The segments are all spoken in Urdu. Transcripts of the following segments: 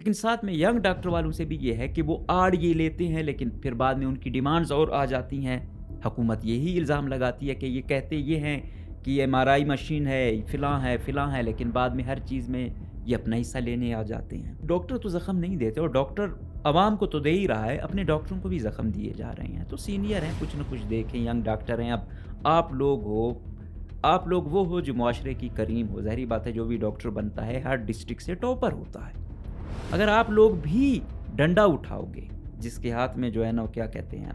لیکن ساتھ میں ینگ ڈاکٹر والوں سے بھی یہ ہے کہ وہ آڑ یہ لیتے ہیں، لیکن پھر بعد میں ان کی ڈیمانڈز اور آ جاتی ہیں. حکومت یہی الزام لگاتی ہے کہ یہ کہتے یہ ہیں کہ یہ MRI مشین ہے، فلاں ہے، لیکن بعد میں ہر چیز میں یہ اپنا حصہ لینے آ جاتے ہیں. ڈاکٹر تو زخم نہیں دیتے، اور ڈاکٹر عوام کو تو دے ہی رہا ہے، اپنے ڈاکٹروں کو بھی زخم دیے جا رہے ہیں. تو سینئر ہیں، کچھ نہ کچھ دیکھیں، ینگ ڈاکٹر ہیں. اب آپ لوگ وہ ہو جو معاشرے کی کریم ہو. ظاہری بات ہے جو بھی ڈاکٹر بنتا ہے ہر ڈسٹرکٹ سے ٹاپر ہوتا ہے. اگر آپ لوگ بھی ڈنڈا اٹھاؤ گے، جس کے ہاتھ میں جو ہے نا کیا کہتے ہیں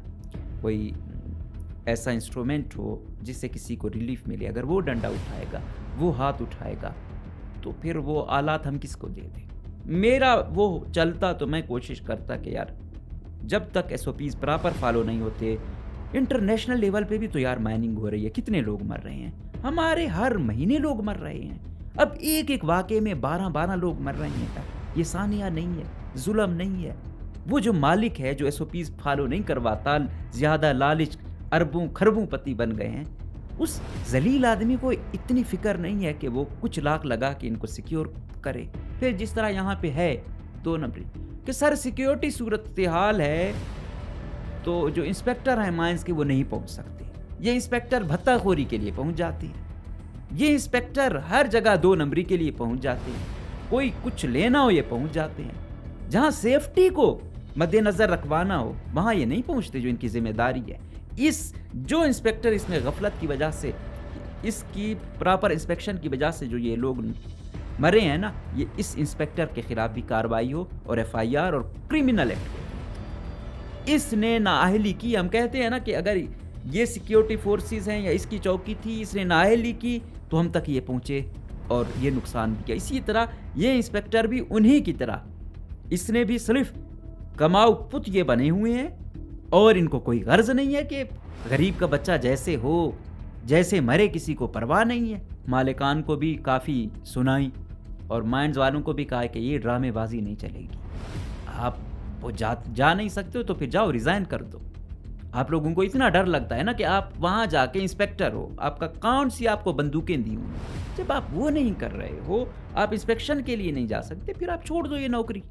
کوئی ایسا انسٹرومنٹ ہو جس سے کسی کو ریلیف ملے، اگر وہ ڈنڈا اٹھائے گا، وہ ہاتھ اٹھائے گا، تو پھر وہ آلات ہم کس کو دے دیں؟ میرا وہ چلتا تو میں کوشش کرتا کہ یار جب تک SOPs پراپر فالو نہیں ہوتے، انٹرنیشنل لیول پہ بھی تو یار مائننگ ہو رہی ہے، کتنے لوگ مر رہے ہیں، ہمارے ہر مہینے لوگ مر رہے ہیں. اب ایک واقعے میں 12 لوگ مر رہے ہیں. یہ ثانیہ نہیں ہے، ظلم نہیں ہے. وہ جو مالک ہے جو SOPs فالو نہیں کرواتا، زیادہ لالچ اربوں خربوں پتی بن گئے ہیں، اس ذلیل آدمی کو اتنی فکر نہیں ہے کہ وہ کچھ لاکھ لگا کے ان کو سیکیور کرے. پھر جس طرح یہاں پہ ہے 2 نمبری کہ سر سیکیورٹی صورتحال ہے، تو جو انسپیکٹر ہیں مائنز کے وہ نہیں پہنچ سکتے. یہ انسپیکٹر بھتہ خوری کے لیے پہنچ جاتے ہیں. یہ انسپیکٹر ہر جگہ 2 نمبری کے لیے پہنچ جاتے ہیں. کوئی کچھ لینا ہو یہ پہنچ جاتے ہیں. جہاں سیفٹی کو مد نظر رکھوانا ہو وہاں یہ نہیں پہنچتے جو ان کی ذمہ داری ہے. جو انسپیکٹر اس میں غفلت کی وجہ سے، اس کی پراپر انسپیکشن کی وجہ سے جو یہ لوگ مرے ہیں نا، یہ اس انسپیکٹر کے خلاف بھی کارروائی ہو اور FIR اور کرمنل ایکٹ. اس نے نااہلی کی. ہم کہتے ہیں نا کہ اگر یہ سیکیورٹی فورسز ہیں یا اس کی چوکی تھی، اس نے نااہلی کی تو ہم تک یہ پہنچے اور یہ نقصان بھی کیا. اسی طرح یہ انسپیکٹر بھی انہی کی طرح، اس نے بھی صرف کماؤ پت یہ بنے ہوئے ہیں، اور ان کو کوئی غرض نہیں ہے کہ غریب کا بچہ جیسے ہو جیسے مرے کسی کو پرواہ نہیں ہے. مالکان کو بھی کافی سنائی اور مائنڈز والوں کو بھی کہا کہ یہ ڈرامے بازی نہیں چلے گی. آپ وہ جا نہیں سکتے ہو تو پھر جاؤ ریزائن کر دو. آپ لوگوں کو اتنا ڈر لگتا ہے نا کہ آپ وہاں جا کے انسپیکٹر ہو، آپ کا کون سی آپ کو بندوقیں دی ہوئی. جب آپ وہ نہیں کر رہے ہو، آپ انسپیکشن کے لیے نہیں جا سکتے، پھر آپ چھوڑ دو یہ نوکری.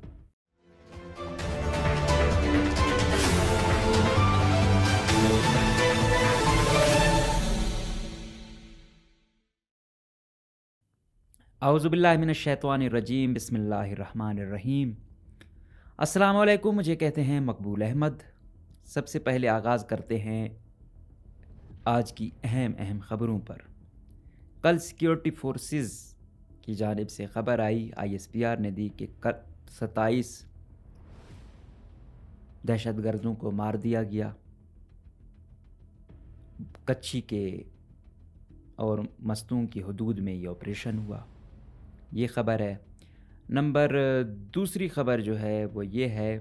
اعوذ باللہ من الشیطان الرجیم، بسم اللہ الرحمن الرحیم. السلام علیکم. مجھے کہتے ہیں مقبول احمد. سب سے پہلے آغاز کرتے ہیں آج کی اہم خبروں پر. کل سیکیورٹی فورسز کی جانب سے خبر آئی، ISPR نے دی کہ 27 دہشت گردوں کو مار دیا گیا. کچھی کے اور مستونگ کی حدود میں یہ آپریشن ہوا. یہ خبر ہے. دوسری خبر جو ہے وہ یہ ہے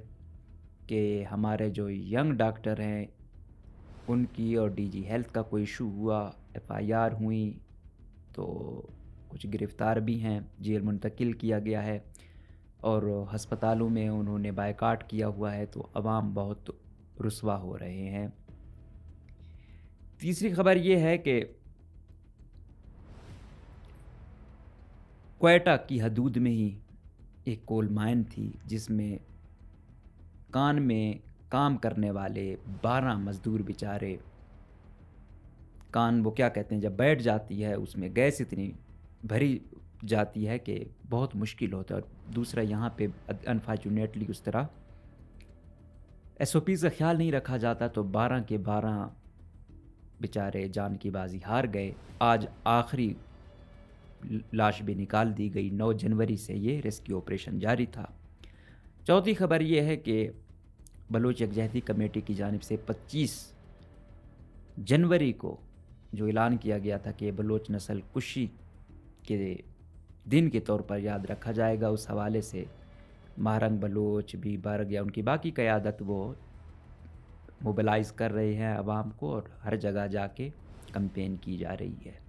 کہ ہمارے جو ینگ ڈاکٹر ہیں ان کی اور DG ہیلتھ کا کوئی ایشو ہوا، FIR ہوئیں، تو کچھ گرفتار بھی ہیں، جیل منتقل کیا گیا ہے، اور ہسپتالوں میں انہوں نے بائیکاٹ کیا ہوا ہے، تو عوام بہت رسوا ہو رہے ہیں. تیسری خبر یہ ہے کہ کوئٹہ کی حدود میں ہی ایک کول مائن تھی جس میں کان میں کام کرنے والے 12 مزدور بیچارے، کان وہ کیا کہتے ہیں جب بیٹھ جاتی ہے اس میں گیس اتنی بھری جاتی ہے کہ بہت مشکل ہوتا ہے. اور دوسرا یہاں پہ انفارچونیٹلی اس طرح SOPs کا خیال نہیں رکھا جاتا، تو 12 کے 12 بیچارے جان کی بازی ہار گئے. آج آخری لاش بھی نکال دی گئی. 9 جنوری سے یہ ریسکیو آپریشن جاری تھا. چوتھی خبر یہ ہے کہ بلوچ یکجہتی کمیٹی کی جانب سے 25 جنوری کو جو اعلان کیا گیا تھا کہ بلوچ نسل کشی کے دن کے طور پر یاد رکھا جائے گا، اس حوالے سے مہرنگ بلوچ بھی برگ یا ان کی باقی قیادت وہ موبلائز کر رہے ہیں عوام کو، اور ہر جگہ جا کے کمپین کی جا رہی ہے.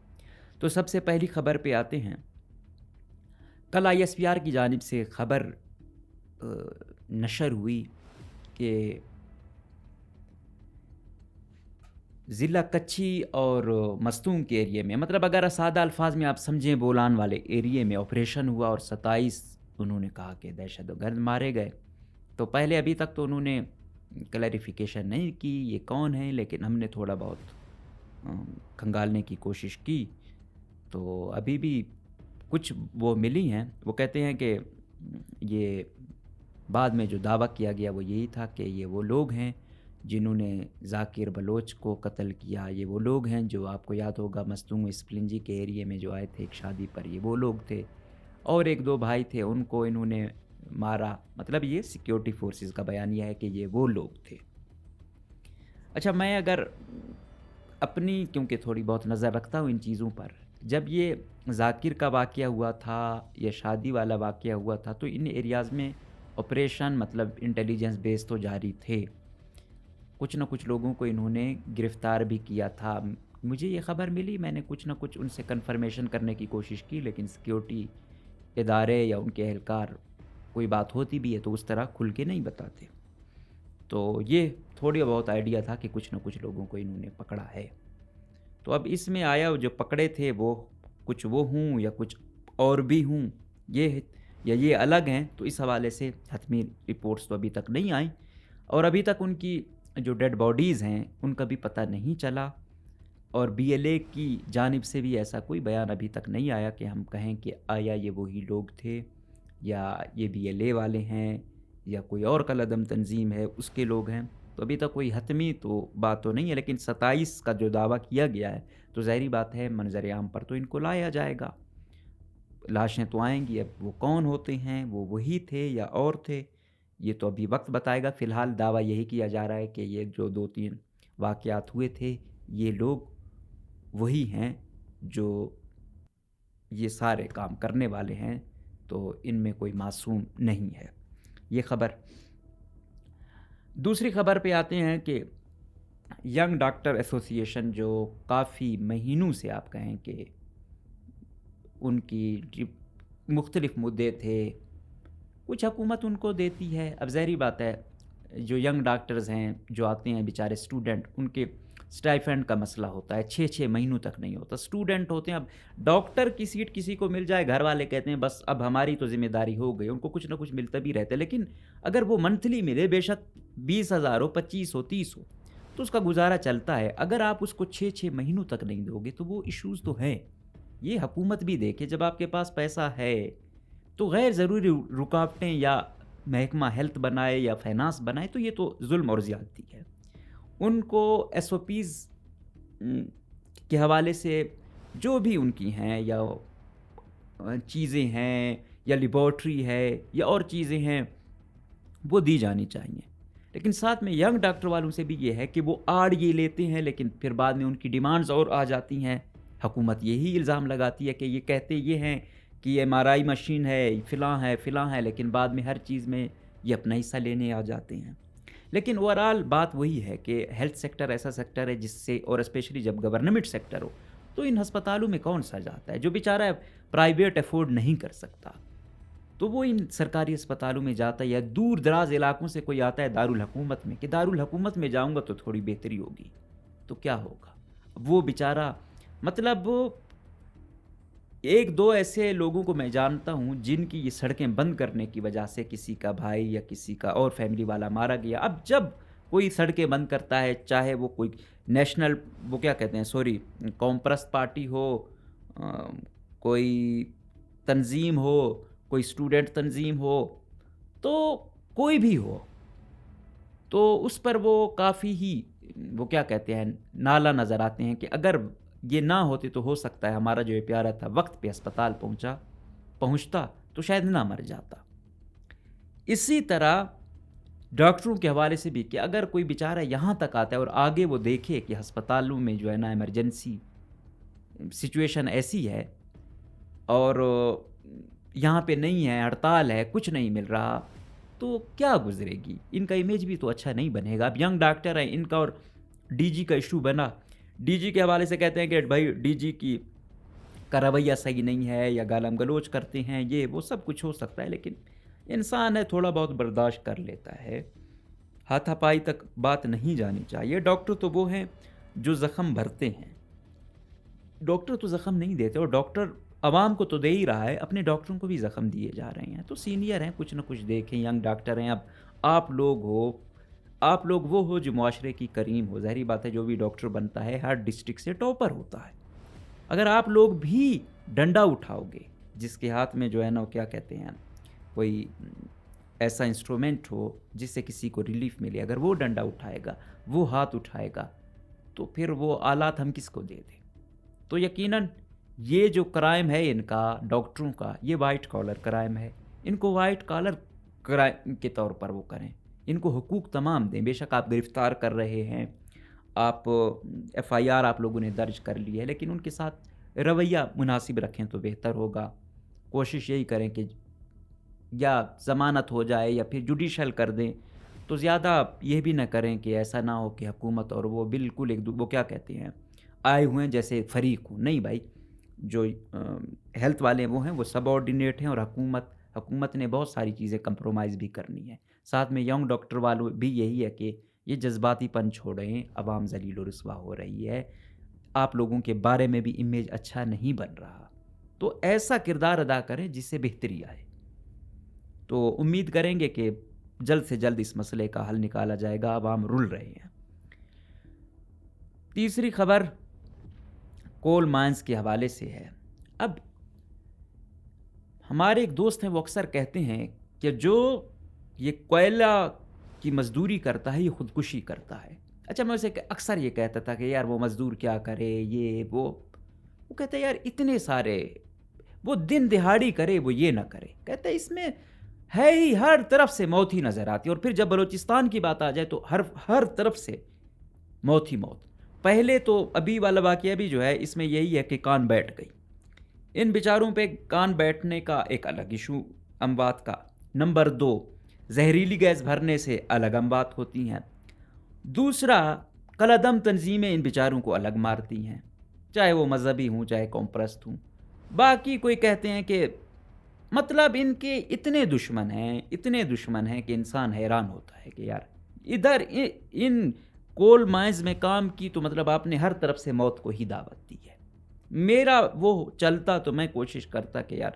تو سب سے پہلی خبر پہ آتے ہیں. کل ISPR کی جانب سے خبر نشر ہوئی کہ ضلع کچھی اور مستونگ کے ایریے میں، مطلب اگر سادہ الفاظ میں آپ سمجھیں بولان والے ایریے میں آپریشن ہوا اور 27 انہوں نے کہا کہ دہشت گرد مارے گئے. تو پہلے ابھی تک تو انہوں نے کلیریفیکیشن نہیں کی یہ کون ہیں، لیکن ہم نے تھوڑا بہت کھنگالنے کی کوشش کی. تو ابھی بھی کچھ وہ ملی ہیں. وہ کہتے ہیں کہ یہ بعد میں جو دعویٰ کیا گیا وہ یہی تھا کہ یہ وہ لوگ ہیں جنہوں نے ذاکر بلوچ کو قتل کیا. یہ وہ لوگ ہیں جو آپ کو یاد ہوگا مستونگ اسپلنجی کے ایریے میں جو آئے تھے ایک شادی پر، یہ وہ لوگ تھے. اور ایک دو بھائی تھے ان کو انہوں نے مارا. مطلب یہ سیکیورٹی فورسز کا بیانیہ ہے کہ یہ وہ لوگ تھے. اچھا، میں اگر اپنی کیونکہ تھوڑی بہت نظر رکھتا ہوں ان چیزوں پر، جب یہ ذاکر کا واقعہ ہوا تھا یا شادی والا واقعہ ہوا تھا تو ان ایریاز میں آپریشن مطلب انٹیلیجنس بیس تو جاری تھے. کچھ نہ کچھ لوگوں کو انہوں نے گرفتار بھی کیا تھا. مجھے یہ خبر ملی، میں نے کچھ نہ کچھ ان سے کنفرمیشن کرنے کی کوشش کی، لیکن سیکیورٹی ادارے یا ان کے اہلکار کوئی بات ہوتی بھی ہے تو اس طرح کھل کے نہیں بتاتے. تو یہ تھوڑی بہت آئیڈیا تھا کہ کچھ نہ کچھ لوگوں کو انہوں نے پکڑا ہے. تو اب اس میں آیا جو پکڑے تھے وہ کچھ وہ ہوں یا کچھ اور بھی ہوں، یہ یا یہ الگ ہیں، تو اس حوالے سے حتمی رپورٹس تو ابھی تک نہیں آئیں. اور ابھی تک ان کی جو ڈیڈ باڈیز ہیں ان کا بھی پتہ نہیں چلا. اور بی ایل اے کی جانب سے بھی ایسا کوئی بیان ابھی تک نہیں آیا کہ ہم کہیں کہ آیا یہ وہی لوگ تھے یا یہ بی ایل اے والے ہیں یا کوئی اور کالعدم تنظیم ہے اس کے لوگ ہیں. تو ابھی تک کوئی حتمی تو بات تو نہیں ہے، لیکن 27 کا جو دعویٰ کیا گیا ہے تو ظاہری بات ہے منظر عام پر تو ان کو لایا جائے گا. لاشیں تو آئیں گی. اب وہ کون ہوتے ہیں، وہ وہی تھے یا اور تھے، یہ تو ابھی وقت بتائے گا. فی الحال دعویٰ یہی کیا جا رہا ہے کہ یہ جو 2-3 واقعات ہوئے تھے یہ لوگ وہی ہیں جو یہ سارے کام کرنے والے ہیں، تو ان میں کوئی معصوم نہیں ہے. یہ خبر. دوسری خبر پہ آتے ہیں کہ ینگ ڈاکٹر ایسوسی ایشن جو کافی مہینوں سے آپ کہیں کہ ان کی مختلف مدعے تھے، کچھ حکومت ان کو دیتی ہے. اب ظاہری بات ہے جو ینگ ڈاکٹرز ہیں جو آتے ہیں بیچارے اسٹوڈنٹ، ان کے اسٹائفنڈ کا مسئلہ ہوتا ہے، 6 مہینوں تک نہیں ہوتا. اسٹوڈنٹ ہوتے ہیں. اب ڈاکٹر کی سیٹ کسی کو مل جائے، گھر والے کہتے ہیں بس اب ہماری تو ذمہ داری ہو گئی. ان کو کچھ نہ کچھ ملتا بھی رہتا ہے، لیکن اگر وہ منتھلی ملے، بے شک 20,000 ہو، 25 ہو، 30 ہو، تو اس کا گزارا چلتا ہے. اگر آپ اس کو 6 مہینوں تک نہیں دو گے تو وہ ایشوز تو ہیں. یہ حکومت بھی دیکھے، جب آپ کے پاس پیسہ ہے تو غیر ضروری رکاوٹیں یا محکمہ ہیلتھ بنائے یا فائنانس بنائے تو یہ تو ظلم اور زیادتی ہے. ان کو ایس او پیز کے حوالے سے جو بھی ان کی ہیں یا چیزیں ہیں یا لیبارٹری ہے یا اور چیزیں ہیں وہ دی جانی چاہیے. لیکن ساتھ میں ینگ ڈاکٹر والوں سے بھی یہ ہے کہ وہ آڑ یہ لیتے ہیں لیکن پھر بعد میں ان کی ڈیمانڈز اور آ جاتی ہیں. حکومت یہی الزام لگاتی ہے کہ یہ کہتے یہ ہیں کہ یہ ایم آر آئی مشین ہے، فلاں ہے، لیکن بعد میں ہر چیز میں یہ اپنا حصہ لینے آ جاتے ہیں. لیکن اوورآل بات وہی ہے کہ ہیلتھ سیکٹر ایسا سیکٹر ہے جس سے، اور اسپیشلی جب گورنمنٹ سیکٹر ہو تو ان ہسپتالوں میں کون سا جاتا ہے؟ جو بیچارہ پرائیویٹ افورڈ نہیں کر سکتا تو وہ ان سرکاری اسپتالوں میں جاتا ہے. یا دور دراز علاقوں سے کوئی آتا ہے دارالحکومت میں کہ دارالحکومت میں جاؤں گا تو تھوڑی بہتری ہوگی، تو کیا ہوگا؟ وہ بیچارہ مطلب 1-2 ایسے لوگوں کو میں جانتا ہوں جن کی یہ سڑکیں بند کرنے کی وجہ سے کسی کا بھائی یا کسی کا اور فیملی والا مارا گیا. اب جب کوئی سڑکیں بند کرتا ہے، چاہے وہ کوئی نیشنل وہ کیا کہتے ہیں قوم پرست پارٹی ہو، کوئی تنظیم ہو، کوئی اسٹوڈنٹ تنظیم ہو، تو کوئی بھی ہو، تو اس پر وہ کافی ہی وہ کیا کہتے ہیں نالا نظر آتے ہیں کہ اگر یہ نہ ہوتے تو ہو سکتا ہے ہمارا جو یہ پیارا تھا وقت پہ اسپتال پہنچتا تو شاید نہ مر جاتا. اسی طرح ڈاکٹروں کے حوالے سے بھی کہ اگر کوئی بیچارہ یہاں تک آتا ہے اور آگے وہ دیکھے کہ ہسپتالوں میں جو ہے نا ایمرجنسی سچویشن ایسی ہے اور یہاں پہ نہیں ہے، ہڑتال ہے، کچھ نہیں مل رہا، تو کیا گزرے گی؟ ان کا امیج بھی تو اچھا نہیں بنے گا. اب ینگ ڈاکٹر ہیں، ان کا اور ڈی جی کا ایشو بنا. ڈی جی کے حوالے سے کہتے ہیں کہ بھائی ڈی جی کا رویہ صحیح نہیں ہے یا گالم گلوچ کرتے ہیں، یہ وہ سب کچھ ہو سکتا ہے، لیکن انسان ہے تھوڑا بہت برداشت کر لیتا ہے. ہاتھا پائی تک بات نہیں جانی چاہیے. ڈاکٹر تو وہ ہیں جو زخم بھرتے ہیں، ڈاکٹر تو زخم نہیں دیتے. اور ڈاکٹر عوام کو تو دے ہی رہا ہے، اپنے ڈاکٹروں کو بھی زخم دیے جا رہے ہیں۔ تو سینئر ہیں، کچھ نہ کچھ دیکھیں، ینگ ڈاکٹر ہیں، اب آپ لوگ ہو، آپ لوگ وہ ہو جو معاشرے کی کریم ہو، ظاہری بات ہے جو بھی ڈاکٹر بنتا ہے ہر ڈسٹرکٹ سے ٹاپر ہوتا ہے۔ اگر آپ لوگ بھی ڈنڈا اٹھاؤ گے، جس کے ہاتھ میں جو ہے نا وہ کیا کہتے ہیں، کوئی ایسا انسٹرومنٹ ہو جس سے کسی کو ریلیف ملے، اگر وہ ڈنڈا اٹھائے گا، وہ ہاتھ اٹھائے گا، تو پھر وہ آلات ہم کس کو دے دیں؟ تو یقیناً یہ جو کرائم ہے ان کا، ڈاکٹروں کا، یہ وائٹ کالر کرائم ہے۔ ان کو وائٹ کالر کرائم کے طور پر وہ کریں، ان کو حقوق تمام دیں۔ بے شک آپ گرفتار کر رہے ہیں، آپ ایف آئی آر آپ لوگوں نے درج کر لی ہے، لیکن ان کے ساتھ رویہ مناسب رکھیں تو بہتر ہوگا۔ کوشش یہی کریں کہ یا ضمانت ہو جائے یا پھر جوڈیشل کر دیں، تو زیادہ یہ بھی نہ کریں کہ ایسا نہ ہو کہ حکومت اور وہ بالکل وہ کیا کہتے ہیں، آئے ہوئے ہیں جیسے فریق ہوں۔ نہیں بھائی، جو ہیلتھ والے ہیں وہ ہیں، وہ سب آرڈینیٹ ہیں، اور حکومت نے بہت ساری چیزیں کمپرومائز بھی کرنی ہے۔ ساتھ میں ینگ ڈاکٹر والوں بھی یہی ہے کہ یہ جذباتی پن چھوڑیں، عوام ذلیل و رسوا ہو رہی ہے، آپ لوگوں کے بارے میں بھی امیج اچھا نہیں بن رہا، تو ایسا کردار ادا کریں جس سے بہتری آئے۔ تو امید کریں گے کہ جلد سے جلد اس مسئلے کا حل نکالا جائے گا، عوام رل رہے ہیں۔ تیسری خبر کول مائنز کے حوالے سے ہے۔ اب ہمارے ایک دوست ہیں، وہ اکثر کہتے ہیں کہ جو یہ کوئلہ کی مزدوری کرتا ہے یہ خودکشی کرتا ہے۔ اچھا، میں اسے اکثر یہ کہتا تھا کہ یار وہ مزدور کیا کرے، یہ وہ کہتا ہے یار اتنے سارے، وہ دن دہاڑی کرے وہ یہ نہ کرے، کہتا ہے اس میں ہے ہی ہر طرف سے موت ہی نظر آتی ہے۔ اور پھر جب بلوچستان کی بات آ جائے تو ہر طرف سے موت ہی موت۔ پہلے تو ابھی والا واقعہ بھی جو ہے اس میں یہی ہے کہ کان بیٹھ گئی، ان بیچاروں پہ کان بیٹھنے کا ایک الگ ایشو اموات کا۔ نمبر 2، زہریلی گیس بھرنے سے الگ اموات ہوتی ہیں۔ دوسرا، کالعدم تنظیمیں ان بیچاروں کو الگ مارتی ہیں، چاہے وہ مذہبی ہوں چاہے قوم پرست ہوں۔ باقی کوئی کہتے ہیں کہ مطلب ان کے اتنے دشمن ہیں کہ انسان حیران ہوتا ہے کہ یار ادھر ان کول مائنز میں کام کی تو مطلب آپ نے ہر طرف سے موت کو ہی دعوت دی ہے۔ میرا وہ چلتا تو میں کوشش کرتا کہ یار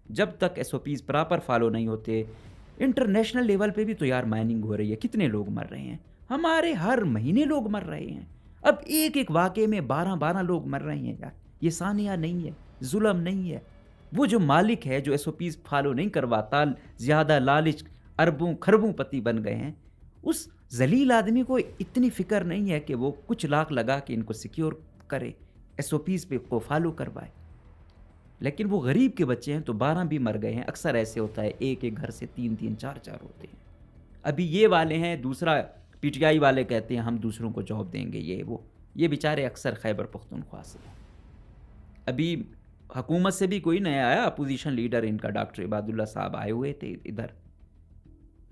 جب تک S O Ps proper follow نہیں ہوتے، انٹرنیشنل لیول پہ بھی تو یار مائننگ ہو رہی ہے، کتنے لوگ مر رہے ہیں، ہمارے ہر مہینے لوگ مر رہے ہیں، اب ایک واقعے میں 12 لوگ مر رہے ہیں۔ یار یہ سانحہ نہیں ہے، ظلم نہیں ہے۔ وہ جو مالک ہے جو ایس او پیز فالو نہیں کرواتا، زیادہ لالچ اربوں کھربوں پتی بن گئے ہیں، اس ذلیل آدمی کو اتنی فکر نہیں ہے کہ وہ کچھ لاکھ لگا کے ان کو سیکیور کرے، ایس او پیز پہ کو فالو کروائے۔ لیکن وہ غریب کے بچے ہیں تو 12 بھی مر گئے ہیں۔ اکثر ایسے ہوتا ہے، ایک گھر سے 3 4 ہوتے ہیں۔ ابھی یہ والے ہیں، دوسرا پی ٹی آئی والے کہتے ہیں ہم دوسروں کو جاب دیں گے، یہ بیچارے اکثر خیبر پختونخوا سے ہیں۔ ابھی حکومت سے بھی کوئی نیا آیا، اپوزیشن لیڈر ان کا ڈاکٹر عباد اللہ صاحب آئے ہوئے تھے ادھر،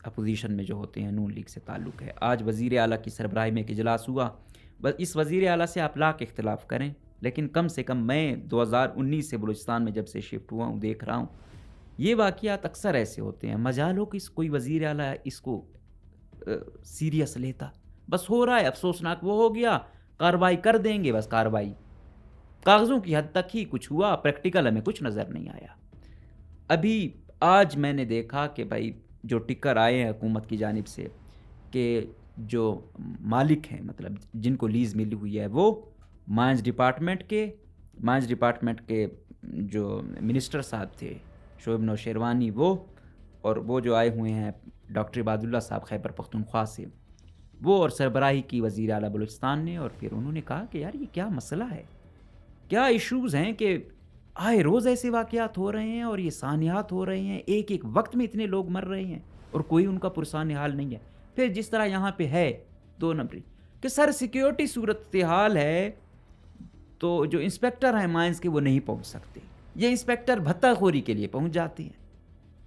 اپوزیشن میں جو ہوتے ہیں، نون لیگ سے تعلق ہے۔ آج وزیر اعلیٰ کی سربراہی میں ایک اجلاس ہوا، بس اس وزیر اعلیٰ سے آپ لاکھ اختلاف کریں، لیکن کم سے کم میں 2019 سے بلوچستان میں جب سے شفٹ ہوا ہوں دیکھ رہا ہوں یہ واقعات اکثر ایسے ہوتے ہیں۔ مجال ہو کہ کوئی وزیر اعلیٰ اس کو سیریس لیتا، بس ہو رہا ہے افسوسناک، وہ ہو گیا، کارروائی کر دیں گے، بس کارروائی کاغذوں کی حد تک ہی کچھ ہوا، پریکٹیکل ہمیں کچھ نظر نہیں آیا۔ ابھی آج میں نے دیکھا کہ بھائی جو ٹکر آئے ہیں حکومت کی جانب سے کہ جو مالک ہیں، مطلب جن کو لیز ملی ہوئی ہے، وہ مائنز ڈپارٹمنٹ کے جو منسٹر صاحب تھے شعیب نوشیروانی، وہ جو آئے ہوئے ہیں ڈاکٹر عباد اللہ صاحب خیبر پختونخوا سے، وہ اور سربراہی کی وزیر اعلیٰ بلوچستان نے، اور پھر انہوں نے کہا کہ یار یہ کیا مسئلہ ہے، کیا ایشوز ہیں کہ آئے روز ایسے واقعات ہو رہے ہیں اور یہ سانحات ہو رہے ہیں، ایک وقت میں اتنے لوگ مر رہے ہیں اور کوئی ان کا پرسان حال نہیں ہے۔ پھر جس طرح یہاں پہ ہے 2 نمبری کہ سر سیکیورٹی صورتحال ہے تو جو انسپیکٹر ہیں مائنز کے وہ نہیں پہنچ سکتے، یہ انسپیکٹر بھتہ خوری کے لیے پہنچ جاتے ہیں،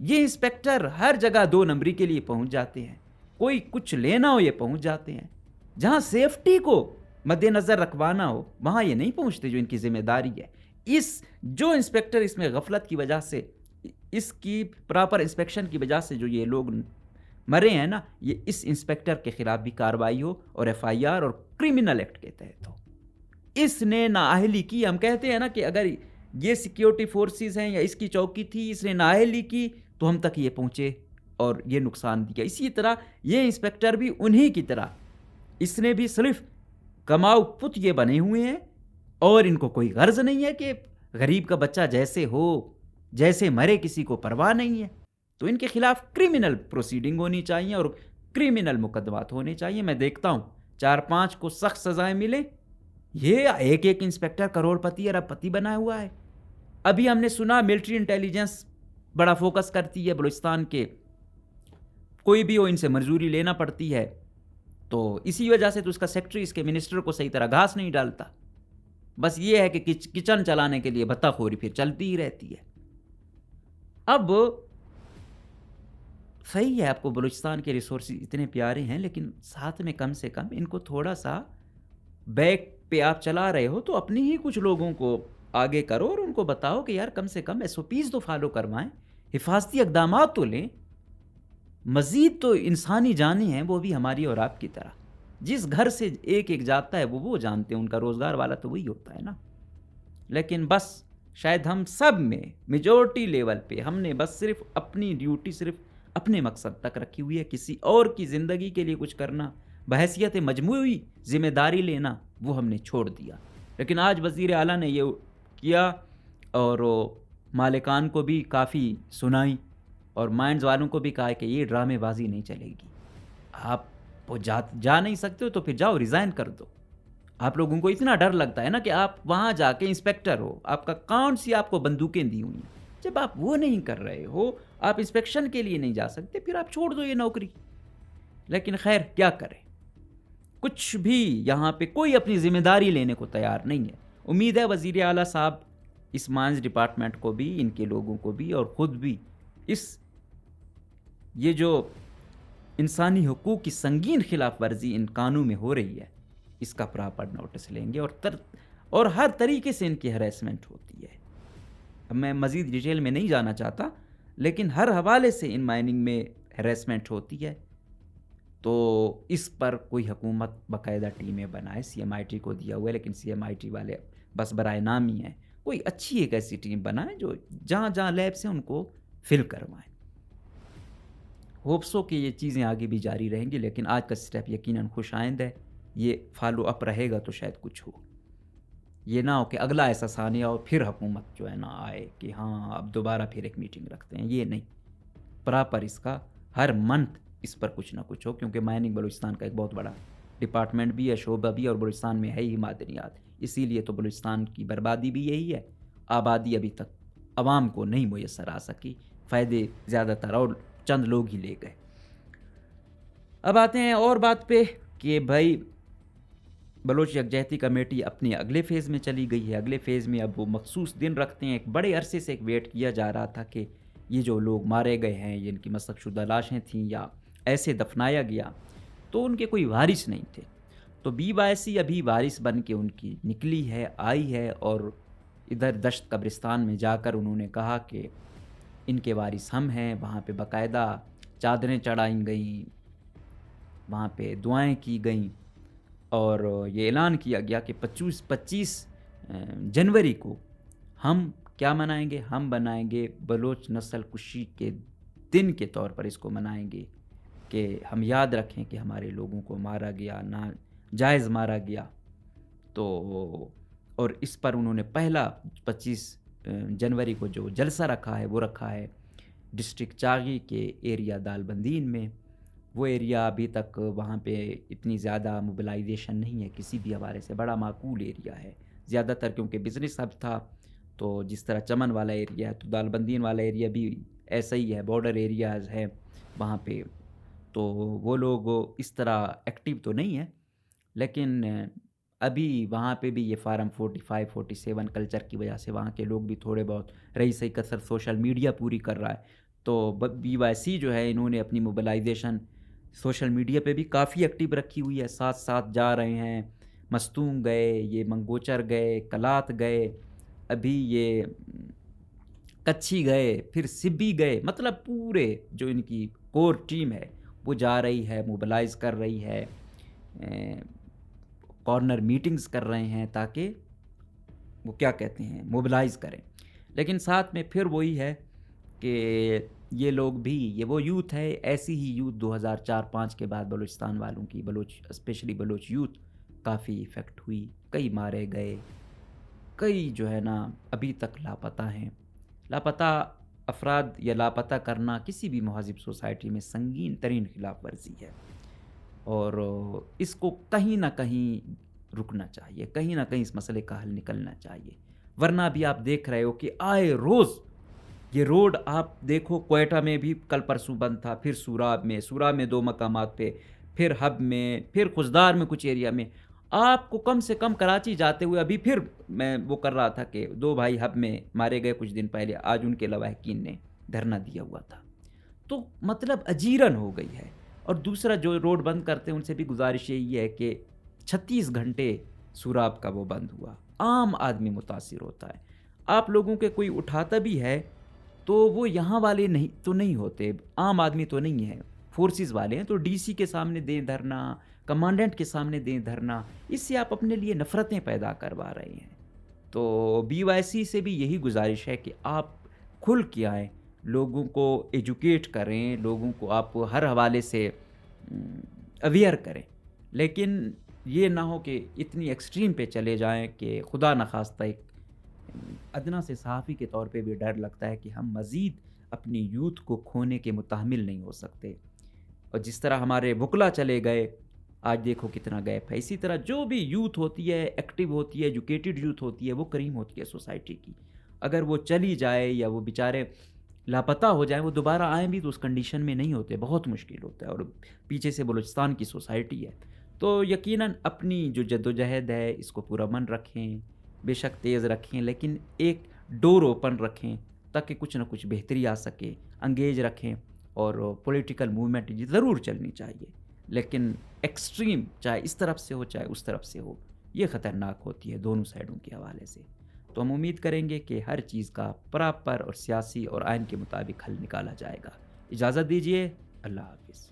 یہ انسپیکٹر ہر جگہ 2 نمبری کے لیے پہنچ جاتے ہیں، کوئی کچھ لینا ہو یہ پہنچ جاتے ہیں، جہاں سیفٹی کو مد نظر رکھوانا ہو وہاں یہ نہیں پہنچتے جو ان کی ذمہ داری ہے۔ جو انسپیکٹر اس میں غفلت کی وجہ سے، اس کی پراپر انسپیکشن کی وجہ سے جو یہ لوگ مرے ہیں نا، یہ اس انسپیکٹر کے خلاف بھی کارروائی ہو اور ایف آئی آر اور کرمنل ایکٹ کے تحت ہو۔ اس نے نااہلی کی، ہم کہتے ہیں نا کہ اگر یہ سیکیورٹی فورسز ہیں یا اس کی چوکی تھی، اس نے نااہلی کی تو ہم تک یہ پہنچے اور یہ نقصان دیا. اسی طرح یہ انسپیکٹر بھی انہی کی طرح، اس نے بھی صرف کماؤ پت یہ بنے ہوئے ہیں اور ان کو کوئی غرض نہیں ہے کہ غریب کا بچہ جیسے ہو جیسے مرے کسی کو پرواہ نہیں ہے. تو ان کے خلاف کرمنل پروسیڈنگ ہونی چاہیے اور کرمنل مقدمات ہونے چاہیے. میں دیکھتا ہوں 4-5 کو سخت سزائیں ملیں. یہ ایک انسپیکٹر کروڑ پتی ارب پتی بنا ہوا ہے. ابھی ہم نے سنا ملٹری انٹیلیجنس بڑا فوکس کرتی ہے بلوچستان کے، کوئی بھی ہو ان سے مزدوری لینا پڑتی ہے، تو اسی وجہ سے تو اس کا سیکٹری اس کے منسٹر کو صحیح طرح گھاس نہیں ڈالتا. بس یہ ہے کہ کچن چلانے کے لیے بھتہ خوری پھر چلتی ہی رہتی ہے. اب صحیح ہے آپ کو بلوچستان کے ریسورسز اتنے پیارے ہیں، لیکن ساتھ میں کم سے کم ان کو تھوڑا سا بیک پہ آپ چلا رہے ہو تو اپنی ہی کچھ لوگوں کو آگے کرو اور ان کو بتاؤ کہ یار کم سے کم SOPs تو فالو کروائیں، حفاظتی اقدامات تو لیں. مزید تو انسانی جانیں ہیں وہ بھی ہماری اور آپ کی طرح. جس گھر سے ایک جاتا ہے وہ جانتے ہیں، ان کا روزگار والا تو وہی ہوتا ہے نا. لیکن بس شاید ہم سب میں میجورٹی لیول پہ ہم نے بس صرف اپنی ڈیوٹی صرف اپنے مقصد تک رکھی ہوئی ہے. کسی اور کی زندگی کے لیے کچھ کرنا، بحیثیت مجموعی ذمہ داری لینا، وہ ہم نے چھوڑ دیا. لیکن آج وزیر اعلیٰ نے یہ کیا اور مالکان کو بھی کافی سنائی اور مائنڈز والوں کو بھی کہا کہ یہ ڈرامے بازی نہیں چلے گی. آپ جا نہیں سکتے ہو تو پھر جاؤ ریزائن کر دو. آپ لوگوں کو اتنا ڈر لگتا ہے نا کہ آپ وہاں جا کے انسپیکٹر ہو، آپ کا کون سی آپ کو بندوقیں دی ہوئی ہیں. جب آپ وہ نہیں کر رہے ہو، آپ انسپیکشن کے لیے نہیں جا سکتے، پھر آپ چھوڑ دو یہ نوکری. لیکن خیر کیا کریں، کچھ بھی یہاں پہ کوئی اپنی ذمہ داری لینے کو تیار نہیں ہے. امید ہے وزیر اعلیٰ صاحب اس مائنز ڈپارٹمنٹ کو بھی، ان کے لوگوں کو بھی اور خود بھی یہ جو انسانی حقوق کی سنگین خلاف ورزی ان قانون میں ہو رہی ہے، اس کا پراپر نوٹس لیں گے اور ہر طریقے سے ان کی ہریسمنٹ ہوتی ہے. اب میں مزید ڈیٹیل میں نہیں جانا چاہتا، لیکن ہر حوالے سے ان مائننگ میں ہریسمنٹ ہوتی ہے. تو اس پر کوئی حکومت باقاعدہ ٹیمیں بنائے. CMIT کو دیا ہوا ہے، لیکن CMIT والے بس برائے نام ہی ہیں. کوئی اچھی ایک ایسی ٹیم بنائیں جو جہاں جہاں لیب سے ان کو فل کروائیں. ہوپسو کہ یہ چیزیں آگے بھی جاری رہیں گی، لیکن آج کا سٹیپ یقیناً خوش آئند ہے. یہ فالو اپ رہے گا تو شاید کچھ ہو. یہ نہ ہو کہ اگلا ایسا ثانیہ ہو پھر حکومت جو ہے نا آئے کہ ہاں اب دوبارہ پھر ایک میٹنگ رکھتے ہیں. یہ نہیں، پراپر اس کا ہر منتھ اس پر کچھ نہ کچھ ہو، کیونکہ مائننگ بلوچستان کا ایک بہت بڑا ڈپارٹمنٹ بھی ہے، شعبہ بھی ہے، اور بلوچستان میں ہے ہی معدنیات. اسی لیے تو بلوچستان کی بربادی بھی یہی ہے. آبادی ابھی تک عوام کو نہیں میسر آ سکی، فائدے زیادہ تر اور چند لوگ ہی لے گئے. اب آتے ہیں اور بات پہ کہ بھائی بلوچ یکجہتی کمیٹی اپنے اگلے فیز میں چلی گئی ہے. اگلے فیز میں اب وہ مخصوص دن رکھتے ہیں. ایک بڑے عرصے سے ایک ویٹ کیا جا رہا تھا کہ یہ جو لوگ مارے گئے ہیں، یہ ان کی مسخ شدہ لاشیں تھیں یا ایسے دفنایا گیا، تو ان کے کوئی وارث نہیں تھے. تو BYC ابھی وارث بن کے ان کی نکلی ہے، آئی ہے، اور ادھر دشت قبرستان میں جا کر انہوں نے کہا کہ ان کے وارث ہم ہیں. وہاں پہ باقاعدہ چادریں چڑھائیں گئیں، وہاں پہ دعائیں کی گئیں، اور یہ اعلان کیا گیا کہ 25 جنوری کو ہم کیا منائیں گے، ہم بنائیں گے بلوچ نسل کشی کے دن کے طور پر اس کو منائیں گے، کہ ہم یاد رکھیں کہ ہمارے لوگوں کو مارا گیا، ناجائز مارا گیا. تو اور اس پر انہوں نے پہلا 25 جنوری کو جو جلسہ رکھا ہے وہ رکھا ہے ڈسٹرکٹ چاغی کے ایریا دالبندین میں. وہ ایریا ابھی تک وہاں پہ اتنی زیادہ موبلائزیشن نہیں ہے کسی بھی حوالے سے، بڑا معقول ایریا ہے زیادہ تر، کیونکہ بزنس ہب تھا. تو جس طرح چمن والا ایریا ہے تو دالبندین والا ایریا بھی ایسا ہی ہے، بارڈر ایریاز ہے وہاں پہ. تو وہ لوگ اس طرح ایکٹیو تو نہیں ہیں، لیکن ابھی وہاں پہ بھی یہ فارم 45 47 کلچر کی وجہ سے وہاں کے لوگ بھی تھوڑے بہت رئیسی کثر سوشل میڈیا پوری کر رہا ہے. تو BYC جو ہے انہوں نے اپنی موبلائزیشن سوشل میڈیا پہ بھی کافی ایکٹیو رکھی ہوئی ہے. ساتھ ساتھ جا رہے ہیں، مستونگ گئے، یہ منگوچر گئے، کلات گئے، ابھی یہ کچھی گئے، پھر سبی گئے. مطلب پورے جو ان کی کور ٹیم ہے وہ جا رہی ہے، موبلائز کر رہی ہے، کارنر میٹنگز کر رہے ہیں تاکہ وہ کیا کہتے ہیں موبلائز کریں، لیکن ساتھ میں پھر وہی ہے کہ یہ لوگ بھی یہ وہ یوتھ ہے، ایسی ہی یوتھ 2004-05 کے بعد بلوچستان والوں کی اسپیشلی بلوچ یوتھ کافی افیکٹ ہوئی، کئی مارے گئے، کئی جو ہے نا ابھی تک لاپتہ ہیں۔ لاپتہ افراد یا لاپتہ کرنا کسی بھی مہذب سوسائٹی میں سنگین ترین خلاف ورزی ہے، اور اس کو کہیں نہ کہیں رکنا چاہیے، کہیں نہ کہیں اس مسئلے کا حل نکلنا چاہیے، ورنہ بھی آپ دیکھ رہے ہو کہ آئے روز یہ روڈ آپ دیکھو، کوئٹہ میں بھی کل پرسوں بند تھا، پھر سوراب میں 2 مقامات پہ، پھر ہب میں، پھر خزدار میں کچھ ایریا میں۔ آپ کو کم سے کم کراچی جاتے ہوئے ابھی پھر میں وہ کر رہا تھا کہ 2 بھائی ہب میں مارے گئے کچھ دن پہلے، آج ان کے لواحقین نے دھرنا دیا ہوا تھا۔ تو مطلب اجیرن ہو گئی ہے۔ اور دوسرا جو روڈ بند کرتے ہیں ان سے بھی گزارش یہی ہے کہ 36 گھنٹے سوراب کا وہ بند ہوا، عام آدمی متاثر ہوتا ہے۔ آپ لوگوں کے کوئی اٹھاتا بھی ہے تو وہ یہاں والے نہیں ہوتے، عام آدمی تو نہیں ہے، فورسز والے ہیں، تو ڈی سی کے سامنے دیں دھرنا، کمانڈنٹ کے سامنے دیں دھرنا، اس سے آپ اپنے لیے نفرتیں پیدا کروا رہے ہیں۔ تو بی وائی سی سے بھی یہی گزارش ہے کہ آپ کھل کے آئیں، لوگوں کو ایجوکیٹ کریں، لوگوں کو آپ ہر حوالے سے اویئر کریں، لیکن یہ نہ ہو کہ اتنی ایکسٹریم پہ چلے جائیں کہ خدا نخواستہ ایک ادنا سے صحافی کے طور پہ بھی ڈر لگتا ہے کہ ہم مزید اپنی یوتھ کو کھونے کے متحمل نہیں ہو سکتے۔ اور جس طرح ہمارے وکلا چلے گئے، آج دیکھو کتنا گیپ ہے۔ اسی طرح جو بھی یوتھ ہوتی ہے، ایکٹیو ہوتی ہے، ایجوکیٹڈ یوتھ ہوتی ہے، وہ کریم ہوتی ہے سوسائٹی کی۔ اگر وہ چلی جائے یا وہ بیچارے لاپتہ ہو جائیں، وہ دوبارہ آئیں بھی تو اس کنڈیشن میں نہیں ہوتے، بہت مشکل ہوتا ہے، اور پیچھے سے بلوچستان کی سوسائٹی ہے۔ تو یقیناً اپنی جو جدوجہد ہے اس کو پورا من رکھیں، بے شک تیز رکھیں، لیکن ایک ڈور اوپن رکھیں تاکہ کچھ نہ کچھ بہتری آ سکے، انگیج رکھیں، اور پولیٹیکل موومنٹ ضرور چلنی چاہیے، لیکن ایکسٹریم چاہے اس طرف سے ہو چاہے اس طرف سے ہو، یہ خطرناک ہوتی ہے دونوں سائڈوں کے حوالے سے۔ تو ہم امید کریں گے کہ ہر چیز کا پراپر اور سیاسی اور آئین کے مطابق حل نکالا جائے گا۔ اجازت دیجیے، اللہ حافظ۔